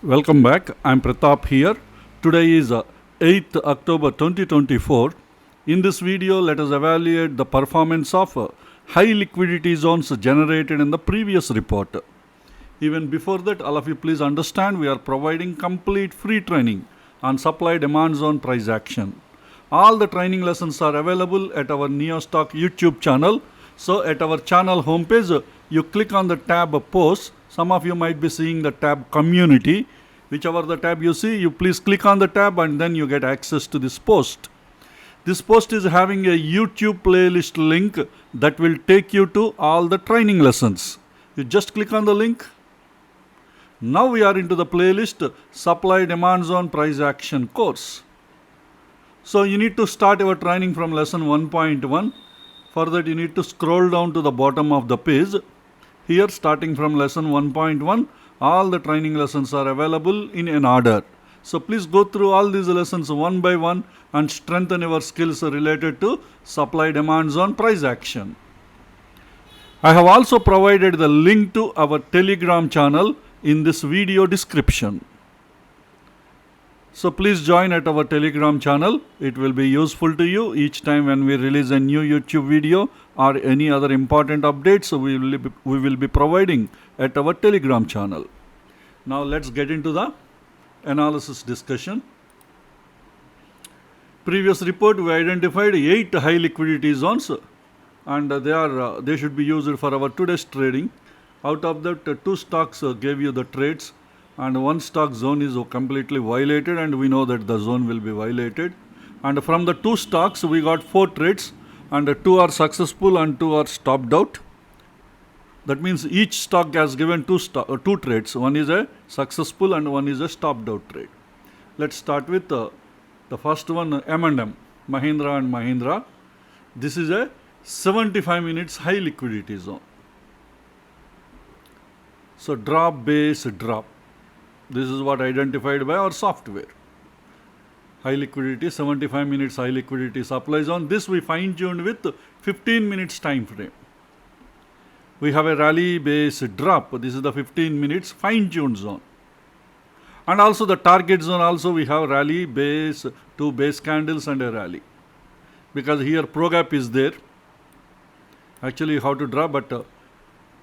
Welcome back. I'm Pratap here. Today is 8th October 2024. In this video, let us evaluate the performance of high liquidity zones generated in the previous report. Even before that, all of you please understand we are providing complete free training on supply demand zone price action. All the training lessons are available at our NeoStock YouTube channel. So at our channel homepage, you click on the tab posts. Some of you might be seeing the tab community. Whichever the tab you see, you please click on the tab and then you get access to this post. This post is having a YouTube playlist link that will take you to all the training lessons. You just click on the link. Now we are into the playlist Supply Demand Zone Price Action course. So you need to start your training from lesson 1.1. For that you need to scroll down to the bottom of the page. Here starting from lesson 1.1, all the training lessons are available in an order. So please go through all these lessons one by one and strengthen your skills related to supply demand zone price action. I have also provided the link to our Telegram channel in this video description. So please join at our Telegram channel. It will be useful to you each time when we release a new YouTube video or any other important updates we will be providing at our Telegram channel. Now let's get into the analysis discussion. Previous report we identified 8 high liquidity zones and they should be used for our today's trading. Out of that, 2 stocks gave you the trades and 1 stock zone is completely violated, and we know that the zone will be violated. And from the 2 stocks we got 4 trades and 2 are successful and 2 are stopped out. That means each stock has given 2 trades. One is a successful and one is a stopped out trade. Let's start with the first one, M&M, Mahindra and Mahindra. This is a 75 minutes high liquidity zone. So drop, base, drop. This is what identified by our software. High liquidity, 75 minutes high liquidity supply zone. This we fine tuned with 15 minutes time frame. We have a rally, base, drop. This is the 15 minutes fine tuned zone. And also the target zone also we have rally, base, 2 base candles and a rally. Because here pro gap is there. Actually you have to draw, but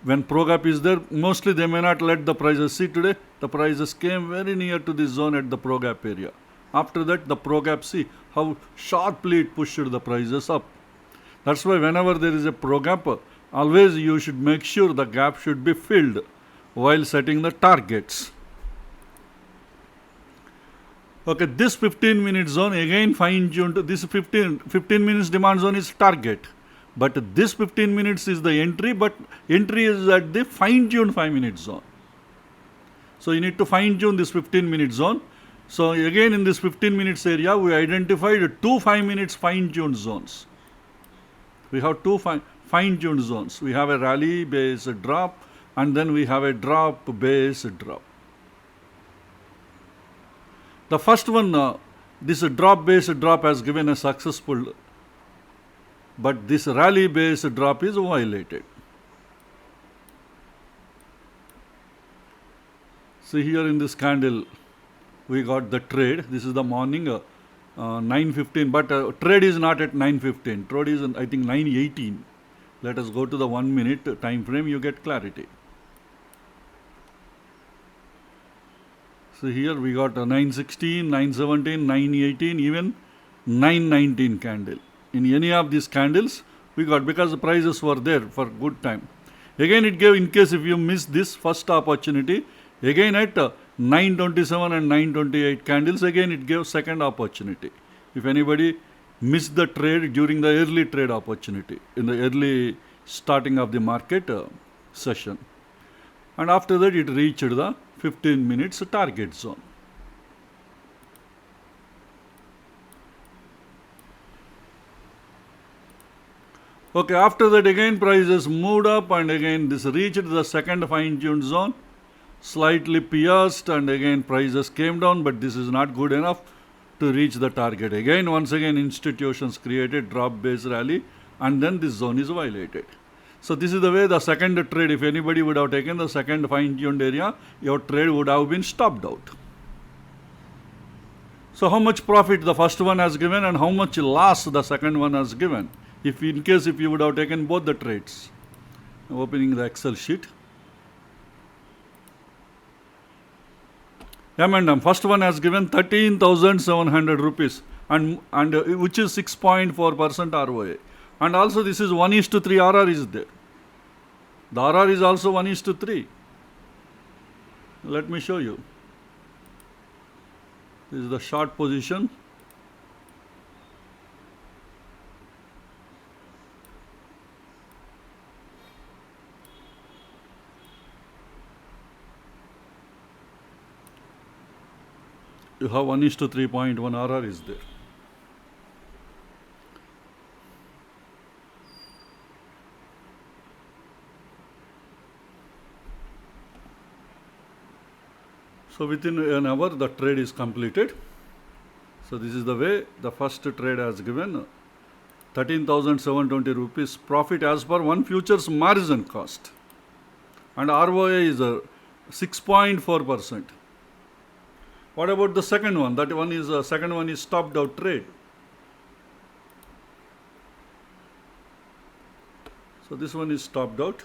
when pro gap is there, mostly they may not let the prices. See today, the prices came very near to this zone at the pro gap area. After that, the pro gap, see how sharply it pushed the prices up. That's why whenever there is a pro gap, always you should make sure the gap should be filled while setting the targets. Okay, this 15 minute zone again fine tuned. This 15 minutes demand zone is target. But this 15 minutes is the entry, but entry is at the fine-tuned 5 minute zone. So you need to fine-tune this 15 minute zone. So again in this 15 minutes area, we identified 2 5 minutes fine-tuned zones. We have 2 fine-tuned zones. We have a rally, base, drop, and then we have a drop, base, drop. The first one, this drop, base, drop has given a successful, but this rally base drop is violated. See here in this candle we got the trade. This is the morning 9:15, but trade is not at 9:15. Trade is I think 9:18. Let us go to the 1 minute time frame, you get clarity. So here we got a 9:16, 9:17, 9:18, even 9:19 candle. In any of these candles we got, because the prices were there for good time. Again it gave, in case if you miss this first opportunity, again at 9:27 and 9:28 candles, again it gave second opportunity. If anybody missed the trade during the early trade opportunity, in the early starting of the market session. And after that it reached the 15 minutes target zone. Okay, after that again prices moved up and again this reached the second fine-tuned zone, slightly pierced, and again prices came down, but this is not good enough to reach the target. Again, once again institutions created drop base rally and then this zone is violated. So this is the way the second trade, if anybody would have taken the second fine-tuned area, your trade would have been stopped out. So how much profit the first one has given and how much loss the second one has given, if in case if you would have taken both the trades. I'm opening the Excel sheet. M&M, first one has given 13,700 rupees and which is 6.4% ROA. And also this is 1:3 RR is there. The RR is also 1:3. Let me show you. This is the short position. You have 1:3.1 RR is there. So within an hour the trade is completed. So this is the way the first trade has given 13,720 rupees profit as per one futures margin cost. And ROA is 6.4%. What about the second one? That one is second one is stopped out trade. So this one is stopped out,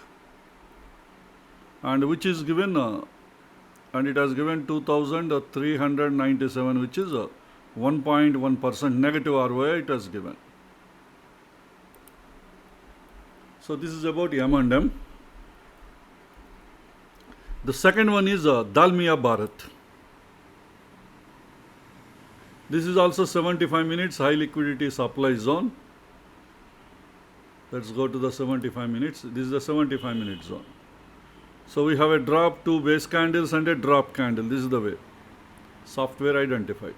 and which is given and it has given 2,397, which is 1.1% negative ROA it has given. So this is about M&M. The second one is Dalmia Bharat. This is also 75 minutes high liquidity supply zone. Let's go to the 75 minutes. This is the 75 minute zone. So we have a drop, two base candles and a drop candle. This is the way. Software identified.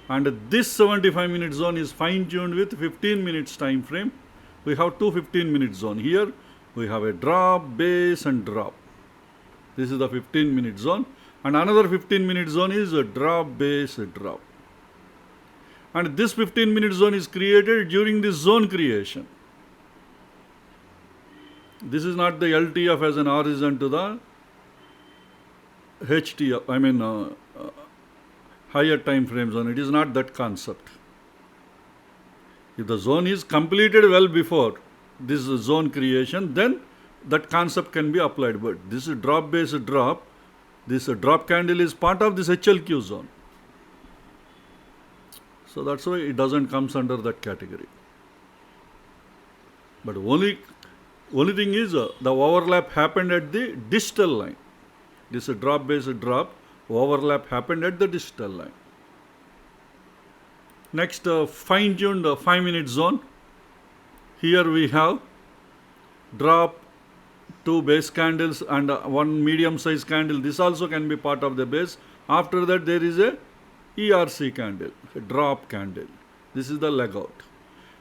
And this 75 minute zone is fine tuned with 15 minutes time frame. We have two 15 minute zone. Here we have a drop, base and drop. This is the 15 minute zone. And another 15 minute zone is a drop, base, a drop. And this 15 minute zone is created during this zone creation. This is not the LTF as an horizon to the HTF, higher time frame zone. It is not that concept. If the zone is completed well before this zone creation, then that concept can be applied. But this is drop, base, drop. This drop candle is part of this HLQ zone. So that's why it doesn't come under that category. But only thing is the overlap happened at the distal line. This drop, base, drop, overlap happened at the distal line. Next, fine-tuned 5 minute zone. Here we have drop, two base candles and one medium size candle. This also can be part of the base. After that there is a ERC candle, a drop candle. This is the leg out.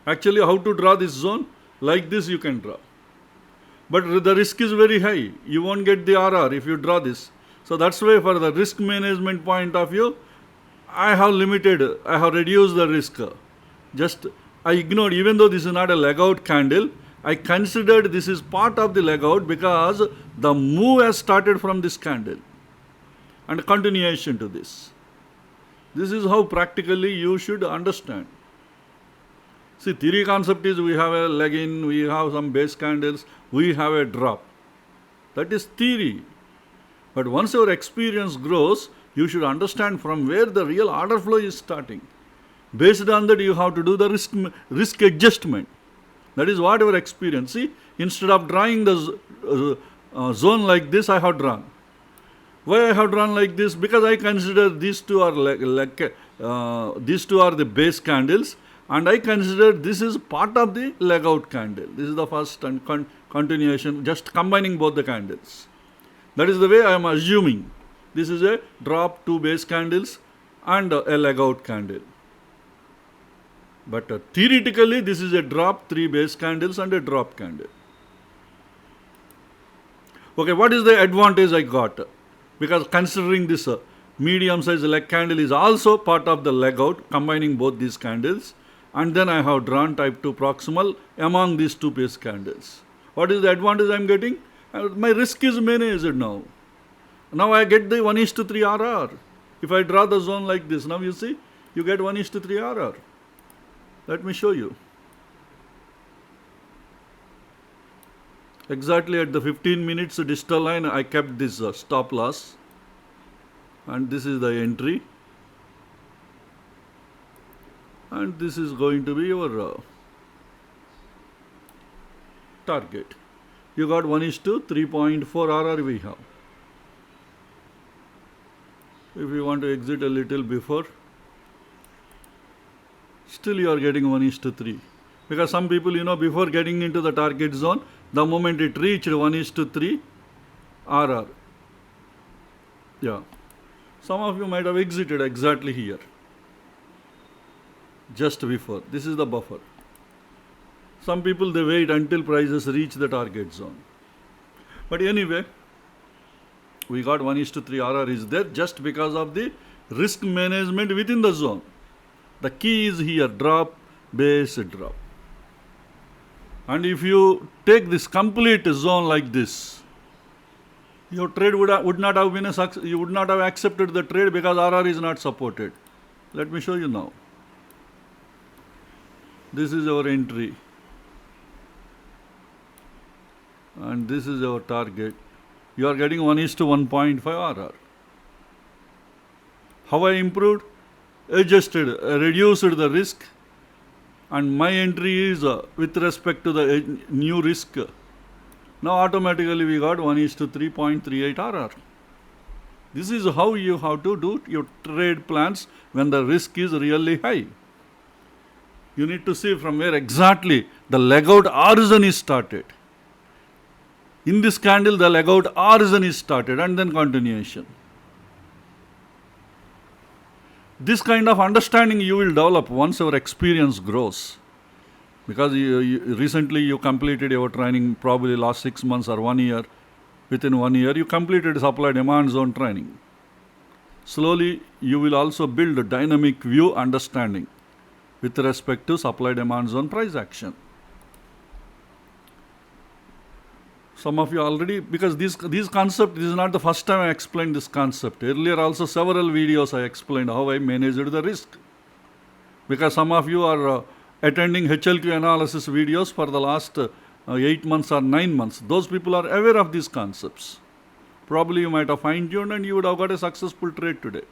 Actually, how to draw this zone? Like this you can draw. But the risk is very high. You won't get the RR if you draw this. So that's why for the risk management point of view, I have reduced the risk. Just I ignored, even though this is not a leg out candle, I considered this is part of the leg out because the move has started from this candle and continuation to this. This is how practically you should understand. See, theory concept is we have a leg in, we have some base candles, we have a drop. That is theory. But once your experience grows, you should understand from where the real order flow is starting. Based on that, you have to do the risk adjustment. That is what your experience. See, instead of drawing the zone like this, I have drawn. Why I have drawn like this? Because I consider these two are these two are the base candles, and I consider this is part of the leg out candle. This is the first and continuation, just combining both the candles. That is the way I am assuming. This is a drop, two base candles and a leg out candle. But theoretically, this is a drop, three base candles and a drop candle. Okay, what is the advantage I got? Because considering this medium size leg candle is also part of the leg out, combining both these candles, and then I have drawn type 2 proximal among these two base candles. What is the advantage I'm getting? My risk is managed now. Now I get the 1:3 RR. If I draw the zone like this, now you see, you get 1:3 RR. Let me show you. Exactly at the 15 minutes distal line, I kept this stop loss. And this is the entry. And this is going to be your target. You got 1:3.4 RR we have. If you want to exit a little before, still you are getting 1:3. Because some people, before getting into the target zone, the moment it reached 1:3 RR. Yeah. Some of you might have exited exactly here. Just before. This is the buffer. Some people, they wait until prices reach the target zone. But anyway, we got 1:3 RR is there just because of the risk management within the zone. The key is here, drop, base, drop. And if you take this complete zone like this, your trade would not have been a success. You would not have accepted the trade because RR is not supported. Let me show you now. This is our entry. And this is our target. You are getting 1:1.5 RR. How I improved? Adjusted, reduced the risk, and my entry is with respect to the new risk. Now automatically we got 1:3.38 RR. This is how you have to do your trade plans when the risk is really high. You need to see from where exactly the leg out origin is started. In this candle, the leg out origin is started and then continuation. This kind of understanding you will develop once your experience grows. Because recently you completed your training, probably last 6 months or 1 year. Within 1 year, you completed supply demand zone training. Slowly, you will also build a dynamic view understanding with respect to supply demand zone price action. Some of you already, because this concept, this is not the first time I explained this concept. Earlier also several videos I explained how I managed the risk. Because some of you are attending HLQ analysis videos for the last 8 months or 9 months. Those people are aware of these concepts. Probably you might have fine-tuned and you would have got a successful trade today.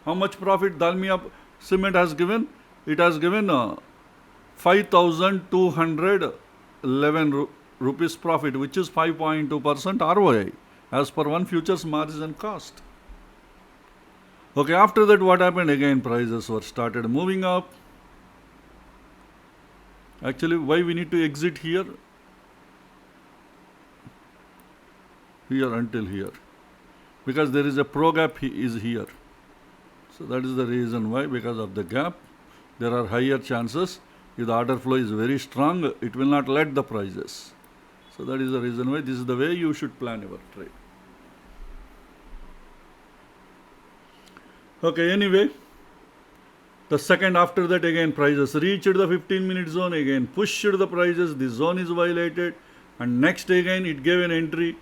How much profit Dalmia Cement has given? It has given 5,211 rupees profit, which is 5.2% ROI as per one futures margin cost. Okay, after that what happened? Again prices were started moving up. Actually, why we need to exit here? Here until here. Because there is a pro gap is here. So that is the reason why, because of the gap, there are higher chances. If the order flow is very strong, it will not let the prices. So that is the reason why this is the way you should plan your trade. Okay, anyway, the second after that again prices reached the 15-minute zone, again pushed the prices, the zone is violated, and next again it gave an entry,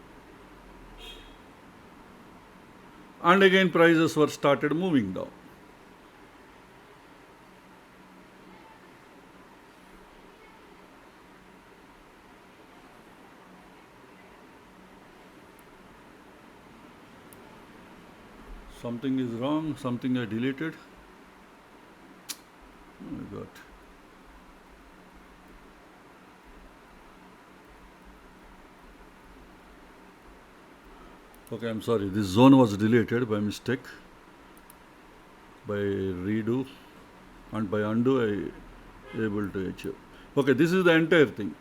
and again prices were started moving down. Something is wrong, something I deleted. Oh my God. Okay, I'm sorry. This zone was deleted by mistake. By redo and by undo, I able to achieve. Okay, this is the entire thing.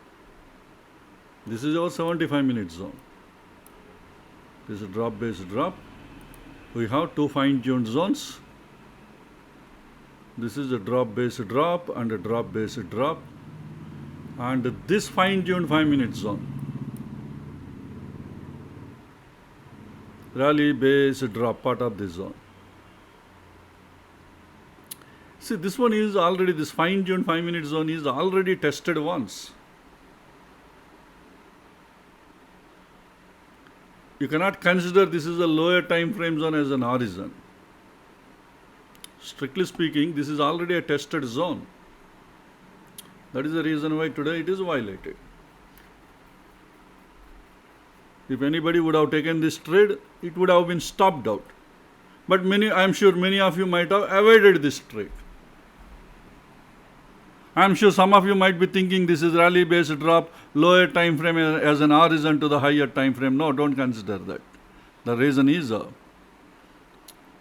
This is our 75-minute zone. This is drop base drop. We have two fine-tuned zones. This is a drop base drop and a drop base drop, and this fine-tuned 5-minute zone. Rally base drop, part of this zone. See, this one is already, this fine-tuned 5-minute zone is already tested once. you cannot consider this is a lower time frame zone as an horizon. Strictly speaking, this is already a tested zone. That is the reason why today it is violated. If anybody would have taken this trade, it would have been stopped out. But I am sure many of you might have avoided this trade. I am sure some of you might be thinking this is rally based drop, lower time frame as an horizon to the higher time frame. No, don't consider that. The reason is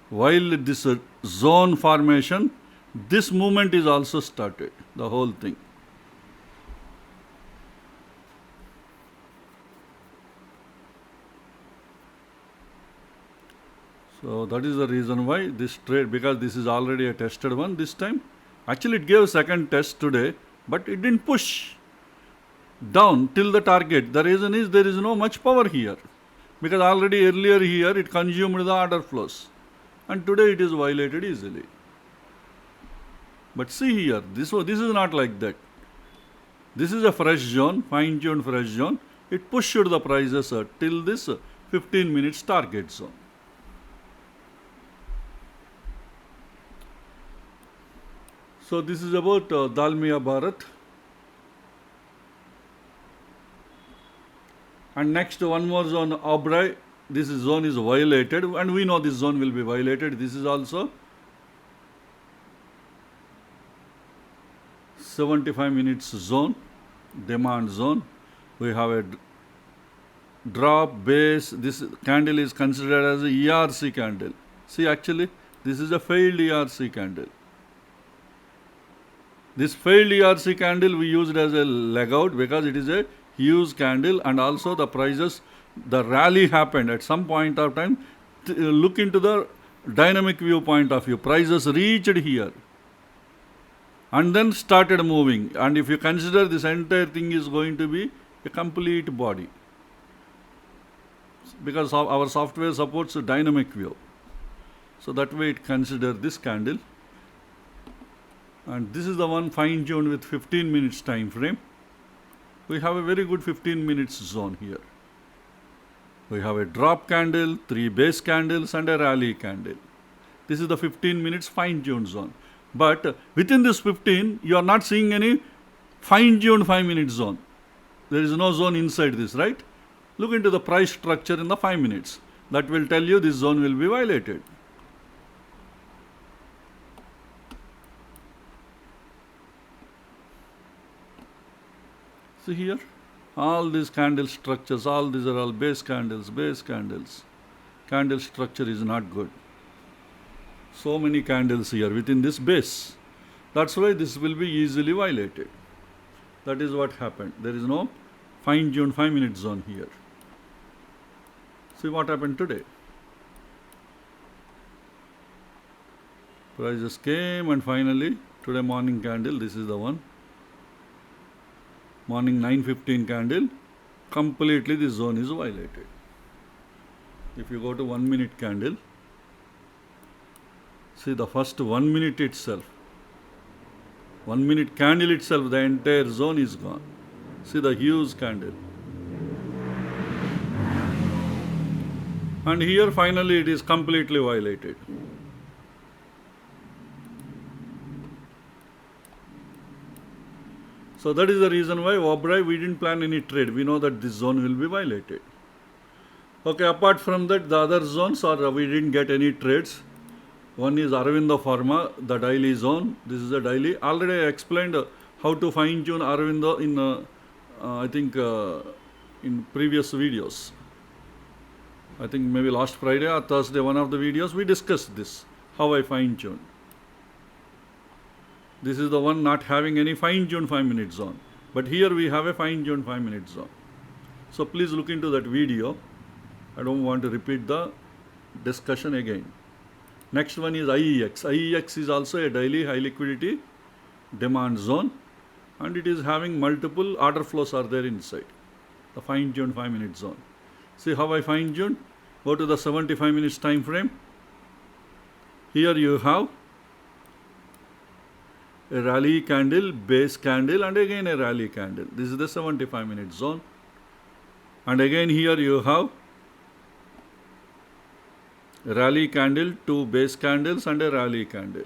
while this zone formation, this movement is also started, the whole thing. So that is the reason why this trade, because this is already a tested one this time. Actually it gave a second test today, but it didn't push down till the target. The reason is there is no much power here, because already earlier here it consumed the order flows, and today it is violated easily. But see here, this is not like that. This is a fresh zone, fine-tuned fresh zone. It pushed the prices till this 15 minutes target zone. So this is about Dalmia Bharat. And next one more zone, Abrai. This zone is violated, and we know this zone will be violated. This is also 75 minutes zone, demand zone. We have a drop base. This candle is considered as a ERC candle. See, actually this is a failed ERC candle. This failed ERC candle we used as a leg out because it is a huge candle, and also the prices, the rally happened at some point of time. Look into the dynamic viewpoint of view. Prices reached here and then started moving. And if you consider this entire thing is going to be a complete body, because our software supports a dynamic view. So that way it considers this candle. And this is the one fine-tuned with 15 minutes time frame. We have a very good 15 minutes zone here. We have a drop candle, 3 base candles, and a rally candle. This is the 15 minutes fine-tuned zone. But within this 15, you are not seeing any fine-tuned 5-minute zone. There is no zone inside this, right? Look into the price structure in the 5 minutes. That will tell you this zone will be violated. See here, all these candle structures, all these are all base candles, base candles. Candle structure is not good. So many candles here within this base. That's why this will be easily violated. That is what happened. There is no fine-tuned 5-minute zone here. See what happened today. Prices came, and finally today morning candle, this is the one. Morning 9:15 candle, completely this zone is violated. If you go to 1 minute candle, see the first 1 minute itself, 1 minute candle itself, the entire zone is gone. See the huge candle. And here finally it is completely violated. So that is the reason why Obrai we didn't plan any trade. We know that this zone will be violated. Okay, apart from that, the other zones are we didn't get any trades. One is Aravinda Pharma, the daily zone. This is a daily. Already I explained how to fine tune Aravinda in I think in previous videos. I think maybe last Friday or Thursday, one of the videos we discussed this, how I fine tune. This is the one not having any fine-tuned 5-minute zone. But here we have a fine-tuned 5-minute zone. So please look into that video. I don't want to repeat the discussion again. Next one is IEX. IEX is also a daily high liquidity demand zone, and it is having multiple order flows are there inside. The fine-tuned 5-minute zone. See how I fine-tuned? Go to the 75 minutes time frame. Here you have a rally candle, base candle, and again a rally candle. This is the 75-minute zone. And again here you have A rally candle, two base candles and a rally candle.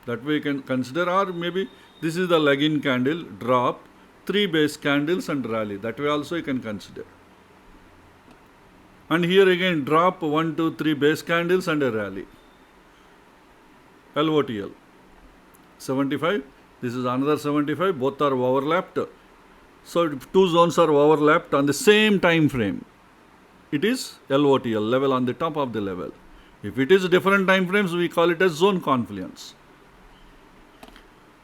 That way you can consider, or maybe this is the leg-in candle, drop, three base candles and rally. That way also you can consider. And here again drop 1, 2, 3 base candles and a rally. LOTL 75. This is another 75. Both are overlapped. So two zones are overlapped on the same time frame. It is LOTL, level on the top of the level. If it is different time frames, we call it as zone confluence.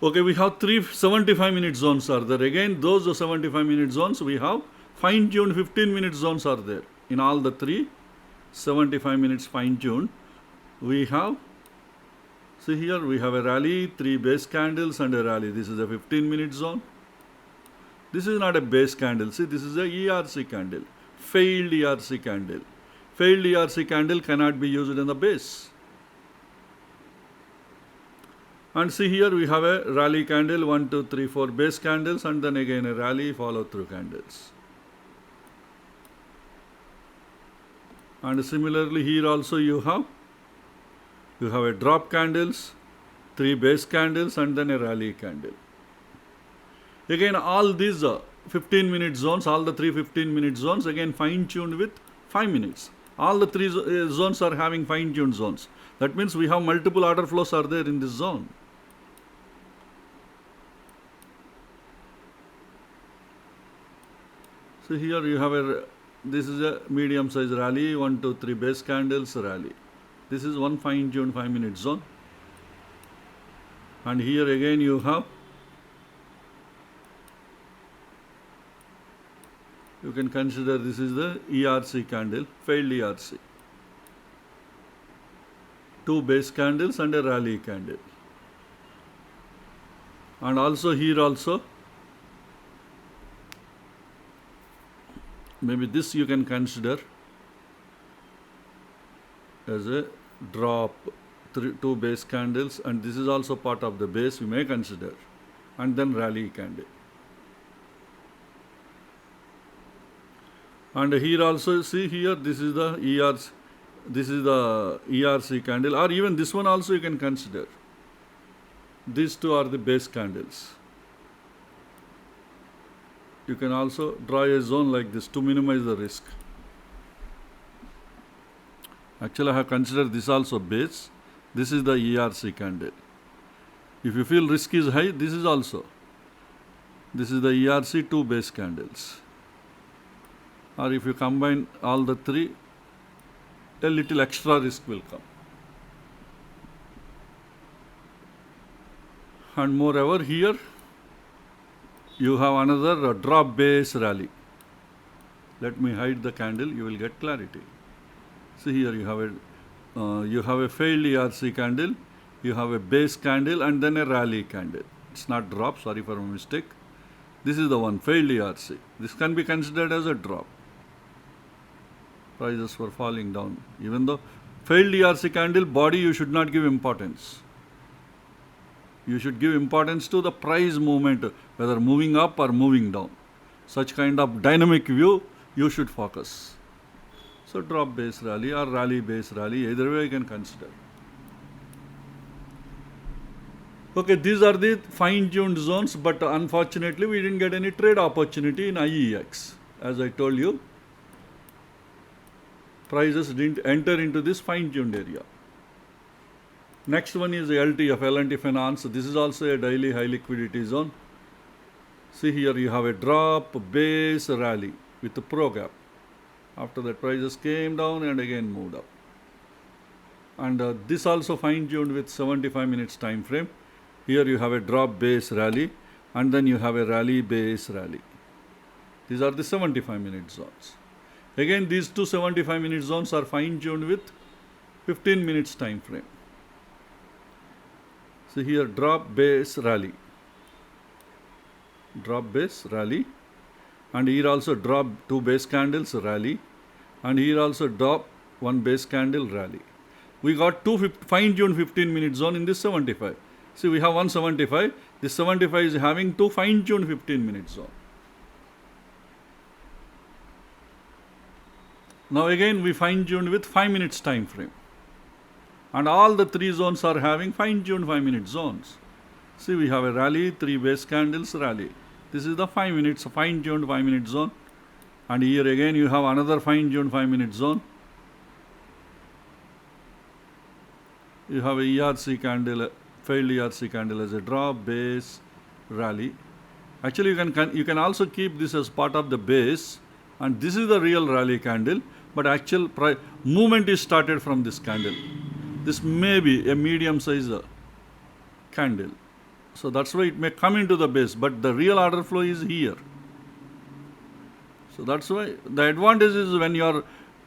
Okay, we have three 75-minute zones are there. Again, those 75-minute zones we have fine-tuned 15-minute zones are there. In all the three 75 minutes fine-tuned, we have, see here we have a rally, three base candles and a rally. This is a 15-minute zone. This is not a base candle. See, this is a ERC candle, failed ERC candle. Failed ERC candle cannot be used in the base. And see here we have a rally candle, 1, 2, 3, 4 base candles, and then again a rally follow through candles. And similarly here also you have a drop candles, three base candles and then a rally candle. Again all these 15-minute zones, all the three 15-minute zones again fine-tuned with 5 minutes. All the three zones are having fine-tuned zones. That means we have multiple order flows are there in this zone. So here you have this is a medium size rally, 1, 2, 3 base candles rally. This is one fine-tuned 5-minute zone. And here again you have, you can consider this is the ERC candle, failed ERC. Two base candles and a rally candle. And also here also, maybe this you can consider as a drop, two base candles, and this is also part of the base you may consider, and then rally candle. And here also see here this is the ERC candle, or even this one also you can consider. These two are the base candles. You can also draw a zone like this to minimize the risk. Actually I have considered this also base. This is the ERC candle. If you feel risk is high, this is also. This is the ERC, two base candles. Or if you combine all the three, a little extra risk will come. And moreover here you have another drop base rally. Let me hide the candle, you will get clarity. See here you have a failed ERC candle, you have a base candle and then a rally candle. It's not drop, sorry for my mistake. This is the one, failed ERC. This can be considered as a drop. Prices were falling down. Even though failed ERC candle body you should not give importance. You should give importance to the price movement, whether moving up or moving down. Such kind of dynamic view you should focus. So drop base rally or rally base rally, either way you can consider. Okay, these are the fine-tuned zones, but unfortunately we didn't get any trade opportunity in IEX. As I told you, prices didn't enter into this fine-tuned area. Next one is the LTF, L&T Finance. This is also a daily high liquidity zone. See here you have a drop, base, rally with a pro gap. After that prices came down and again moved up. And this also fine-tuned with 75 minutes time frame. Here you have a drop base rally and then you have a rally base rally. These are the 75-minute zones. Again these two 75-minute zones are fine-tuned with 15 minutes time frame. So here drop base rally, and here also drop two base candles rally, and here also drop one base candle rally. We got two fine-tuned 15-minute zone in this 75. See, we have 175. This 75 is having two fine-tuned 15-minute zone. Now again we fine tuned with 5 minutes time frame. And all the three zones are having fine tuned 5 minute zones. See, we have a rally, 3 base candles, rally. This is the 5 minutes fine tuned 5 minute zone. And here again you have another fine tuned 5 minute zone. You have a ERC candle, failed ERC candle as a drop, base, rally. Actually you can also keep this as part of the base, and this is the real rally candle, but actual movement is started from this candle. This may be a medium size candle. So that's why it may come into the base, but the real order flow is here. So that's why the advantage is when you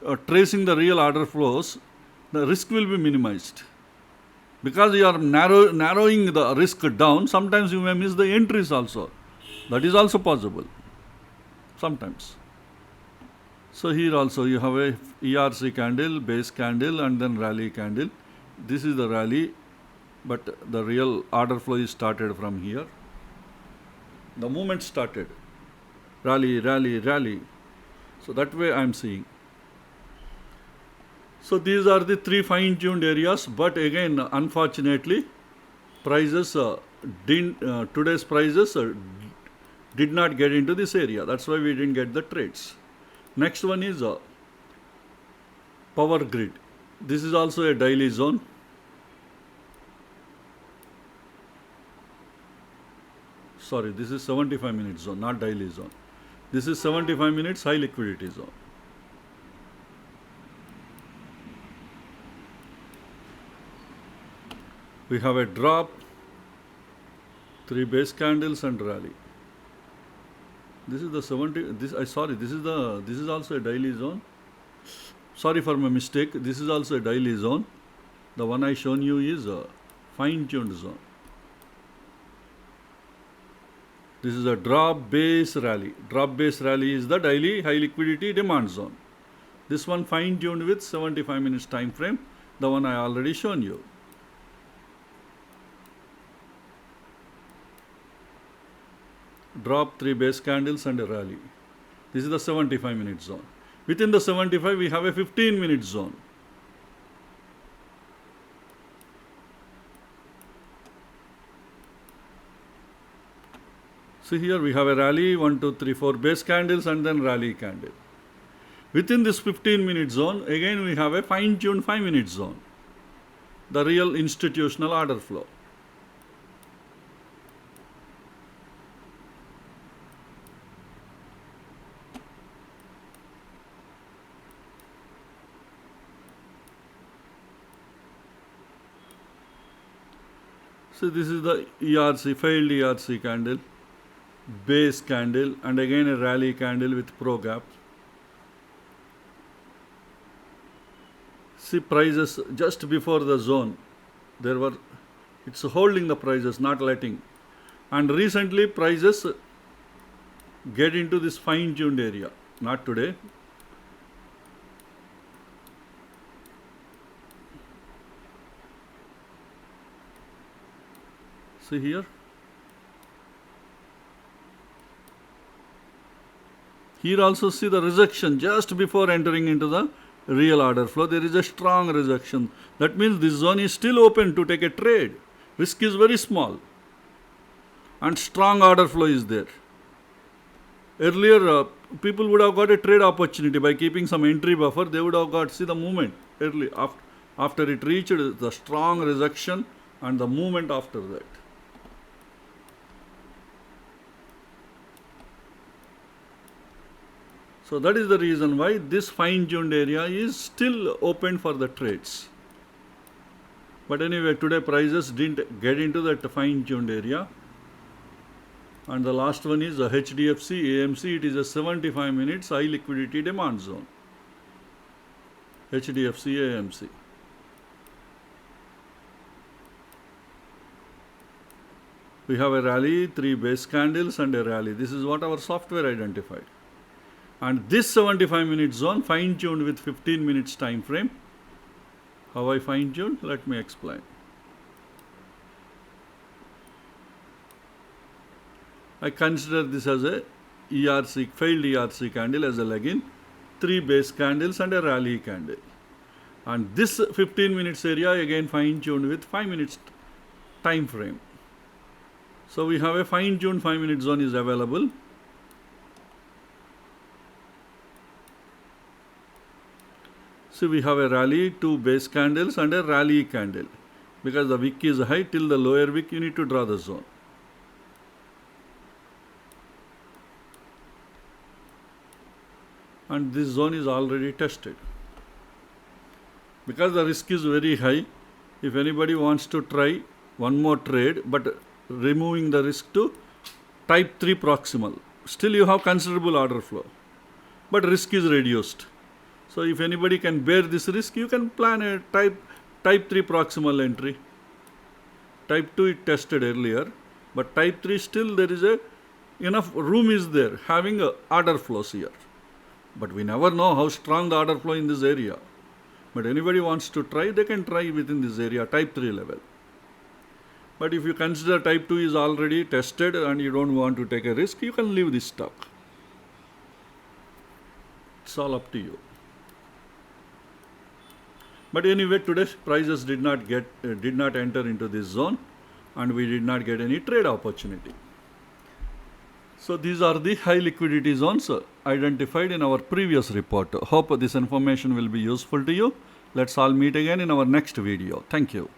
are tracing the real order flows, the risk will be minimized. Because you are narrowing the risk down, sometimes you may miss the entries also. That is also possible. Sometimes. So here also you have a ERC candle, base candle, and then rally candle. This is the rally, but the real order flow is started from here. The movement started. Rally, rally, rally. So that way I am seeing. So these are the 3 fine-tuned areas, but again, unfortunately, prices today's prices did not get into this area. That's why we didn't get the trades. Next one is power grid. This is also a daily zone. Sorry, this is 75 minute zone, not daily zone. This is 75 minutes high liquidity zone. We have a drop, 3 base candles and rally. This is the 70. This is also a daily zone. Sorry for my mistake. This is also a daily zone. The one I shown you is a fine-tuned zone. This is a drop base rally. Drop base rally is the daily high liquidity demand zone. This one fine-tuned with 75 minutes time frame. The one I already shown you. Drop, 3 base candles and a rally. This is the 75 minute zone. Within the 75 we have a 15 minute zone. See here we have a rally, 1, 2, 3, 4 base candles and then rally candle. Within this 15 minute zone, again we have a fine-tuned 5 minute zone. The real institutional order flow. So this is the ERC, failed ERC candle, base candle, and again a rally candle with pro gap. See prices just before the zone, it's holding the prices, not letting. And recently prices get into this fine-tuned area, not today. See here. Here also see the rejection just before entering into the real order flow. There is a strong rejection. That means this zone is still open to take a trade. Risk is very small. And strong order flow is there. Earlier, people would have got a trade opportunity by keeping some entry buffer. They would have got, see the movement early after it reached the strong rejection and the movement after that. So that is the reason why this fine-tuned area is still open for the trades. But anyway, today prices didn't get into that fine-tuned area. And the last one is the HDFC AMC. It is a 75 minutes high liquidity demand zone. HDFC AMC. We have a rally, 3 base candles and a rally. This is what our software identified. And this 75 minute zone fine-tuned with 15 minutes time frame. How I fine-tuned? Let me explain. I consider this as a ERC, failed ERC candle as a leg-in. 3 base candles and a rally candle. And this 15 minutes area again fine tuned with 5 minutes time frame. So we have a fine tuned 5 minute zone is available. So we have a rally, 2 base candles and a rally candle. Because the wick is high, till the lower wick you need to draw the zone. And this zone is already tested. Because the risk is very high, if anybody wants to try one more trade but removing the risk to type 3 proximal, still you have considerable order flow, but risk is reduced. So if anybody can bear this risk, you can plan a type 3 proximal entry. Type 2 it tested earlier, but type 3 still there is enough room is there having order flows here. But we never know how strong the order flow in this area. But anybody wants to try, they can try within this area, type 3 level. But if you consider type 2 is already tested and you don't want to take a risk, you can leave this stock. It's all up to you. But anyway, today's prices did not enter into this zone, and we did not get any trade opportunity. So these are the high liquidity zones identified in our previous report. Hope this information will be useful to you. Let's all meet again in our next video. Thank you.